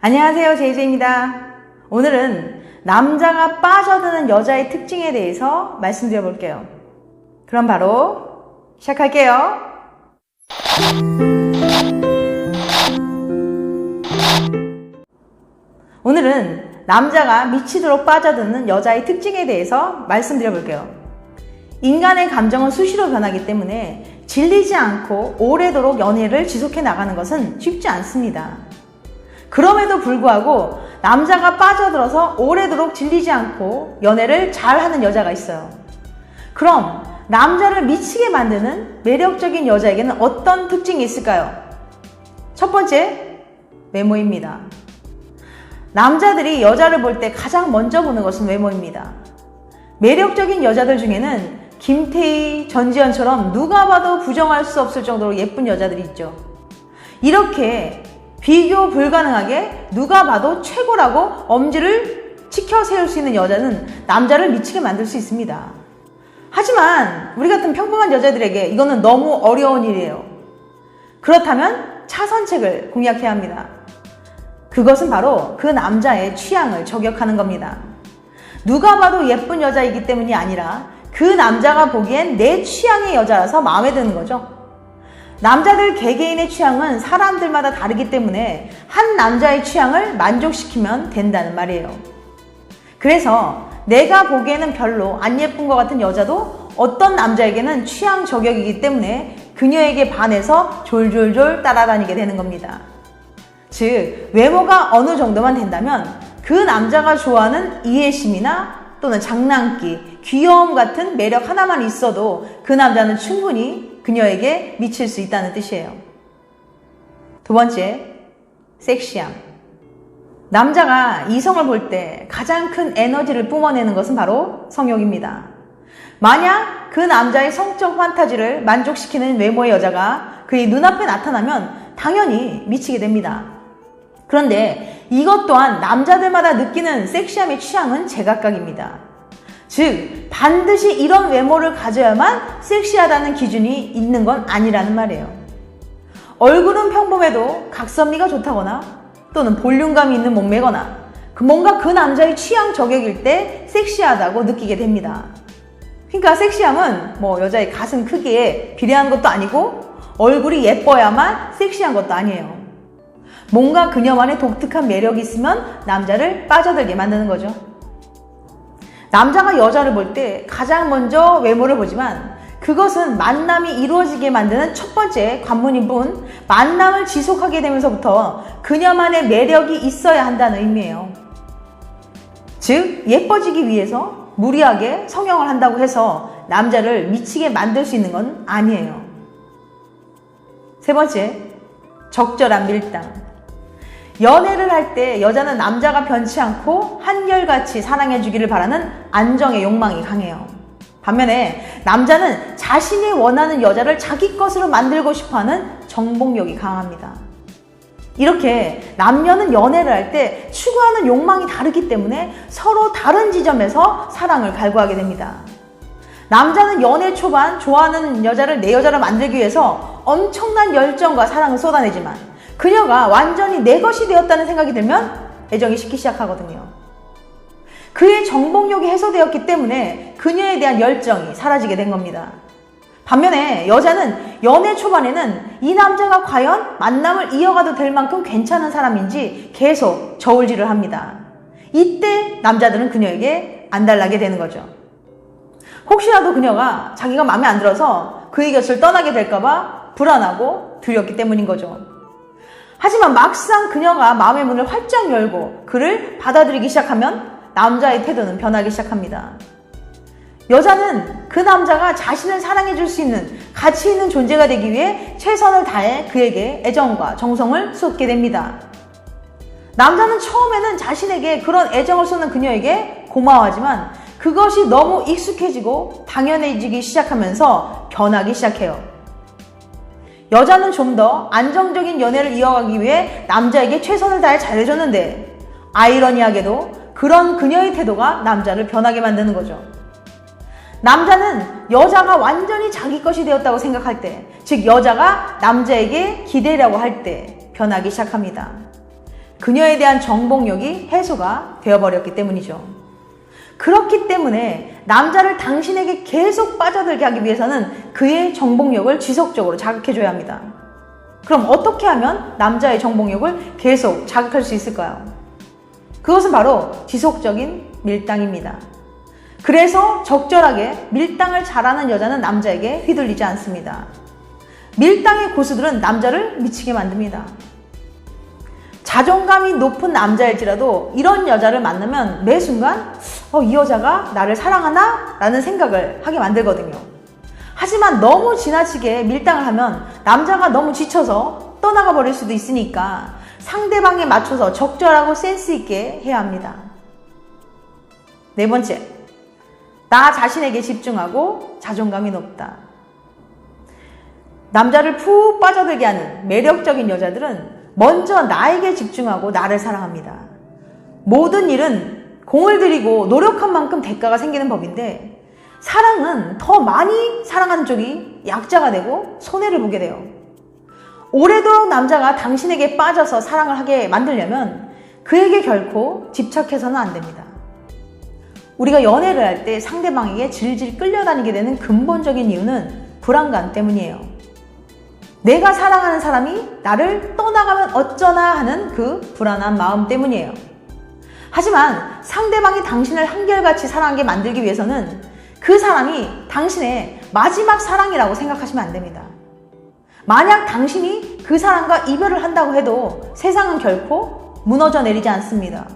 안녕하세요, 제이제입니다. 오늘은 남자가 빠져드는 여자의 특징에 대해서 말씀드려 볼게요. 그럼 바로 시작할게요. 오늘은 남자가 미치도록 빠져드는 여자의 특징에 대해서 말씀드려 볼게요. 인간의 감정은 수시로 변하기 때문에 질리지 않고 오래도록 연애를 지속해 나가는 것은 쉽지 않습니다. 그럼에도 불구하고 남자가 빠져들어서 오래도록 질리지 않고 연애를 잘하는 여자가 있어요. 그럼 남자를 미치게 만드는 매력적인 여자에게는 어떤 특징이 있을까요? 첫 번째, 외모입니다. 남자들이 여자를 볼 때 가장 먼저 보는 것은 외모입니다. 매력적인 여자들 중에는 김태희, 전지현처럼 누가 봐도 부정할 수 없을 정도로 예쁜 여자들이 있죠. 이렇게 비교 불가능하게 누가 봐도 최고라고 엄지를 치켜 세울 수 있는 여자는 남자를 미치게 만들 수 있습니다. 하지만 우리 같은 평범한 여자들에게 이거는 너무 어려운 일이에요. 그렇다면 차선책을 공략해야 합니다. 그것은 바로 그 남자의 취향을 저격하는 겁니다. 누가 봐도 예쁜 여자이기 때문이 아니라 그 남자가 보기엔 내 취향의 여자라서 마음에 드는 거죠. 남자들 개개인의 취향은 사람들마다 다르기 때문에 한 남자의 취향을 만족시키면 된다는 말이에요. 그래서 내가 보기에는 별로 안 예쁜 것 같은 여자도 어떤 남자에게는 취향 저격이기 때문에 그녀에게 반해서 졸졸졸 따라다니게 되는 겁니다. 즉, 외모가 어느 정도만 된다면 그 남자가 좋아하는 이해심이나 또는 장난기, 귀여움 같은 매력 하나만 있어도 그 남자는 충분히 그녀에게 미칠 수 있다는 뜻이에요. 두 번째, 섹시함. 남자가 이성을 볼 때 가장 큰 에너지를 뿜어내는 것은 바로 성욕입니다. 만약 그 남자의 성적 판타지를 만족시키는 외모의 여자가 그의 눈앞에 나타나면 당연히 미치게 됩니다. 그런데 이것 또한 남자들마다 느끼는 섹시함의 취향은 제각각입니다. 즉, 반드시 이런 외모를 가져야만 섹시하다는 기준이 있는 건 아니라는 말이에요. 얼굴은 평범해도 각선미가 좋다거나 또는 볼륨감이 있는 몸매거나 뭔가 그 남자의 취향 저격일 때 섹시하다고 느끼게 됩니다. 그러니까 섹시함은 여자의 가슴 크기에 비례한 것도 아니고 얼굴이 예뻐야만 섹시한 것도 아니에요. 뭔가 그녀만의 독특한 매력이 있으면 남자를 빠져들게 만드는 거죠. 남자가 여자를 볼 때 가장 먼저 외모를 보지만 그것은 만남이 이루어지게 만드는 첫 번째 관문인 뿐 만남을 지속하게 되면서부터 그녀만의 매력이 있어야 한다는 의미예요. 즉, 예뻐지기 위해서 무리하게 성형을 한다고 해서 남자를 미치게 만들 수 있는 건 아니에요. 세 번째, 적절한 밀당. 연애를 할 때 여자는 남자가 변치 않고 한결같이 사랑해주기를 바라는 안정의 욕망이 강해요. 반면에 남자는 자신이 원하는 여자를 자기 것으로 만들고 싶어하는 정복욕이 강합니다. 이렇게 남녀는 연애를 할 때 추구하는 욕망이 다르기 때문에 서로 다른 지점에서 사랑을 갈구하게 됩니다. 남자는 연애 초반 좋아하는 여자를 내 여자로 만들기 위해서 엄청난 열정과 사랑을 쏟아내지만 그녀가 완전히 내 것이 되었다는 생각이 들면 애정이 식기 시작하거든요. 그의 정복욕이 해소되었기 때문에 그녀에 대한 열정이 사라지게 된 겁니다. 반면에 여자는 연애 초반에는 이 남자가 과연 만남을 이어가도 될 만큼 괜찮은 사람인지 계속 저울질을 합니다. 이때 남자들은 그녀에게 안달나게 되는 거죠. 혹시라도 그녀가 자기가 마음에 안 들어서 그의 곁을 떠나게 될까봐 불안하고 두렵기 때문인 거죠. 하지만 막상 그녀가 마음의 문을 활짝 열고 그를 받아들이기 시작하면 남자의 태도는 변하기 시작합니다. 여자는 그 남자가 자신을 사랑해줄 수 있는 가치 있는 존재가 되기 위해 최선을 다해 그에게 애정과 정성을 쏟게 됩니다. 남자는 처음에는 자신에게 그런 애정을 쏟는 그녀에게 고마워하지만 그것이 너무 익숙해지고 당연해지기 시작하면서 변하기 시작해요. 여자는 좀 더 안정적인 연애를 이어가기 위해 남자에게 최선을 다해 잘해줬는데 아이러니하게도 그런 그녀의 태도가 남자를 변하게 만드는 거죠. 남자는 여자가 완전히 자기 것이 되었다고 생각할 때, 즉 여자가 남자에게 기대려고 할 때 변하기 시작합니다. 그녀에 대한 정복력이 해소가 되어버렸기 때문이죠. 그렇기 때문에 남자를 당신에게 계속 빠져들게 하기 위해서는 그의 정복력을 지속적으로 자극해줘야 합니다. 그럼 어떻게 하면 남자의 정복력을 계속 자극할 수 있을까요? 그것은 바로 지속적인 밀당입니다. 그래서 적절하게 밀당을 잘하는 여자는 남자에게 휘둘리지 않습니다. 밀당의 고수들은 남자를 미치게 만듭니다. 자존감이 높은 남자일지라도 이런 여자를 만나면 매 순간 이 여자가 나를 사랑하나? 라는 생각을 하게 만들거든요. 하지만 너무 지나치게 밀당을 하면 남자가 너무 지쳐서 떠나가 버릴 수도 있으니까 상대방에 맞춰서 적절하고 센스 있게 해야 합니다. 네 번째, 나 자신에게 집중하고 자존감이 높다. 남자를 푹 빠져들게 하는 매력적인 여자들은 먼저 나에게 집중하고 나를 사랑합니다. 모든 일은 공을 들이고 노력한 만큼 대가가 생기는 법인데 사랑은 더 많이 사랑하는 쪽이 약자가 되고 손해를 보게 돼요. 오래도록 남자가 당신에게 빠져서 사랑을 하게 만들려면 그에게 결코 집착해서는 안 됩니다. 우리가 연애를 할 때 상대방에게 질질 끌려다니게 되는 근본적인 이유는 불안감 때문이에요. 내가 사랑하는 사람이 나를 떠나가면 어쩌나 하는 그 불안한 마음 때문이에요. 하지만 상대방이 당신을 한결같이 사랑하게 만들기 위해서는 그 사람이 당신의 마지막 사랑이라고 생각하시면 안 됩니다. 만약 당신이 그 사람과 이별을 한다고 해도 세상은 결코 무너져 내리지 않습니다.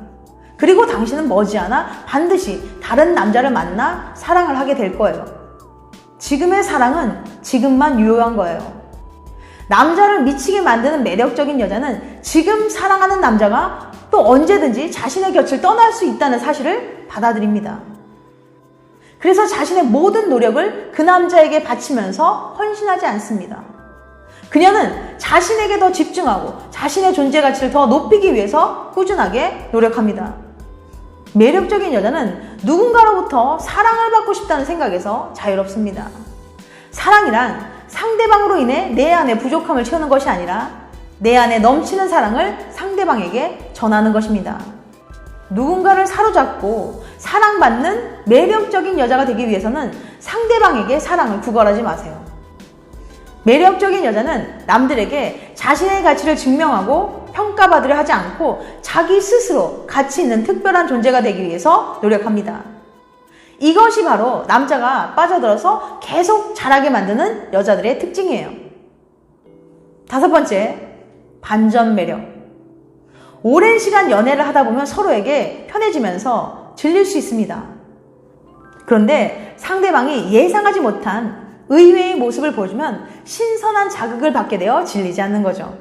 그리고 당신은 머지않아 반드시 다른 남자를 만나 사랑을 하게 될 거예요. 지금의 사랑은 지금만 유효한 거예요. 남자를 미치게 만드는 매력적인 여자는 지금 사랑하는 남자가 또 언제든지 자신의 곁을 떠날 수 있다는 사실을 받아들입니다. 그래서 자신의 모든 노력을 그 남자에게 바치면서 헌신하지 않습니다. 그녀는 자신에게 더 집중하고 자신의 존재 가치를 더 높이기 위해서 꾸준하게 노력합니다. 매력적인 여자는 누군가로부터 사랑을 받고 싶다는 생각에서 자유롭습니다. 사랑이란 상대방으로 인해 내 안의 부족함을 채우는 것이 아니라 내 안에 넘치는 사랑을 상대방에게 전하는 것입니다. 누군가를 사로잡고 사랑받는 매력적인 여자가 되기 위해서는 상대방에게 사랑을 구걸하지 마세요. 매력적인 여자는 남들에게 자신의 가치를 증명하고 평가받으려 하지 않고 자기 스스로 가치 있는 특별한 존재가 되기 위해서 노력합니다. 이것이 바로 남자가 빠져들어서 계속 잘하게 만드는 여자들의 특징이에요. 다섯 번째, 반전 매력. 오랜 시간 연애를 하다 보면 서로에게 편해지면서 질릴 수 있습니다. 그런데 상대방이 예상하지 못한 의외의 모습을 보여주면 신선한 자극을 받게 되어 질리지 않는 거죠.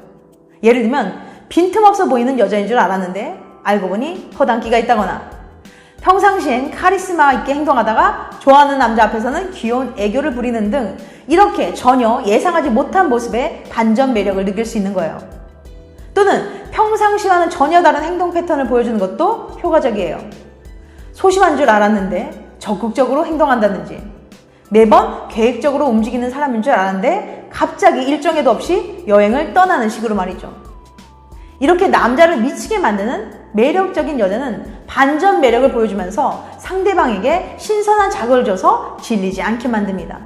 예를 들면 빈틈없어 보이는 여자인 줄 알았는데 알고 보니 허당끼가 있다거나 평상시엔 카리스마 있게 행동하다가 좋아하는 남자 앞에서는 귀여운 애교를 부리는 등 이렇게 전혀 예상하지 못한 모습에 반전 매력을 느낄 수 있는 거예요. 또는 평상시와는 전혀 다른 행동 패턴을 보여주는 것도 효과적이에요. 소심한 줄 알았는데 적극적으로 행동한다든지 매번 계획적으로 움직이는 사람인 줄 알았는데 갑자기 일정에도 없이 여행을 떠나는 식으로 말이죠. 이렇게 남자를 미치게 만드는 매력적인 여자는 반전 매력을 보여주면서 상대방에게 신선한 자극을 줘서 질리지 않게 만듭니다.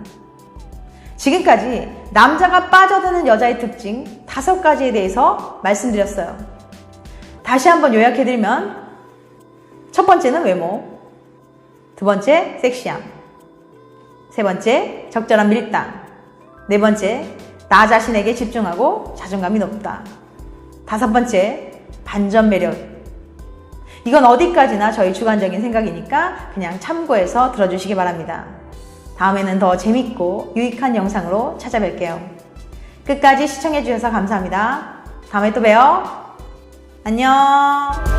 지금까지 남자가 빠져드는 여자의 특징 5가지에 대해서 말씀드렸어요. 다시 한번 요약해드리면 첫 번째는 외모, 두 번째 섹시함, 세 번째 적절한 밀당, 네 번째 나 자신에게 집중하고 자존감이 높다, 다섯 번째 반전 매력. 이건 어디까지나 저희 주관적인 생각이니까 그냥 참고해서 들어주시기 바랍니다. 다음에는 더 재밌고 유익한 영상으로 찾아뵐게요. 끝까지 시청해주셔서 감사합니다. 다음에 또 봬요. 안녕.